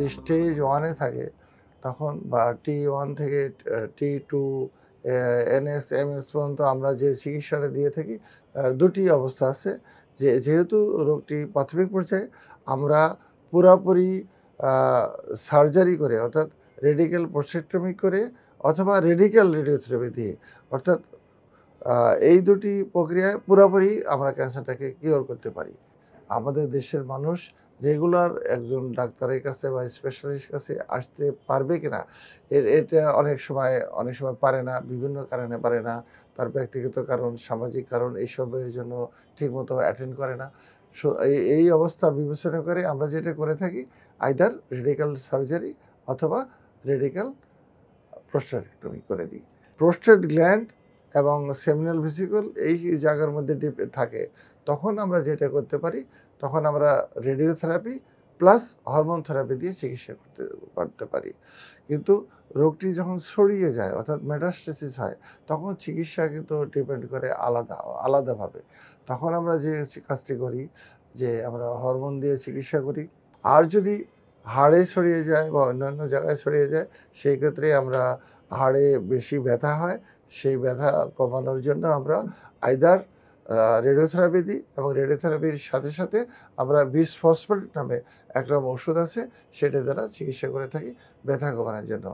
যদি স্টেজ 1 এ থাকে তখন বা T1 থেকে T2 NS, MS পর্যন্ত আমরা যে চিকিৎসাটা দিয়ে থাকি ২টি অবস্থা আছে। যেহেতু রোগটি প্রাথমিক পর্যায়ে আমরা পুরাপুরি আ সার্জারি করে অর্থাৎ রেডিক্যাল প্রস্টেক্টমি করে অথবা রেডিক্যাল রেডিওথেরাপি দিয়ে অর্থাৎ এই ২টি প্রক্রিয়ায় পুরাপুরি আমরা ক্যান্সারটাকে কিওর করতে পারি। আমাদের দেশের মানুষ রেগুলার একজন ডাক্তারের কাছে বা স্পেশালিস্ট কাছে আসতে পারবে কিনা এটা অনেক সময় পারে না, বিভিন্ন কারণে পারে না। তার ব্যক্তিগত কারণ, সামাজিক কারণ এইসবের জন্য ঠিকমতো অ্যাটেন্ড করে না। এই অবস্থা বিবেচনা করে আমরা যেটা করে থাকি আইদার রেডিক্যাল সার্জারি অথবা রেডিক্যাল প্রোস্টেটেক্টমি করে দিই। প্রোস্টেট গ্ল্যান্ড এবং সেমিনাল ভেসিকল এই জায়গার মধ্যে থাকে। তখন আমরা যেটা করতে পারি, তখন আমরা রেডিওথেরাপি প্লাস হরমোন থেরাপি দিয়ে চিকিৎসা করতে পারি। কিন্তু রোগটি যখন ছড়িয়ে যায় অর্থাৎ মেটাস্টেসিস হয়, তখন চিকিৎসা কিন্তু ডিপেন্ড করে আলাদাভাবে। তখন আমরা যে কাজটি করি যে আমরা হরমোন দিয়ে চিকিৎসা করি। আর যদি হাড়ে ছড়িয়ে যায় বা অন্যান্য জায়গায় ছড়িয়ে যায়, সেই ক্ষেত্রে আমরা হাড়ে বেশি ব্যথা হয়, সেই ব্যথা কমানোর জন্য আমরা আইদার রেডিওথেরাপি দিই এবং রেডিওথেরাপির সাথে আমরা বিসফসফেট নামে একটা ওষুধ আছে, সেটা দ্বারা চিকিৎসা করে থাকি ব্যথা কমানোর জন্য।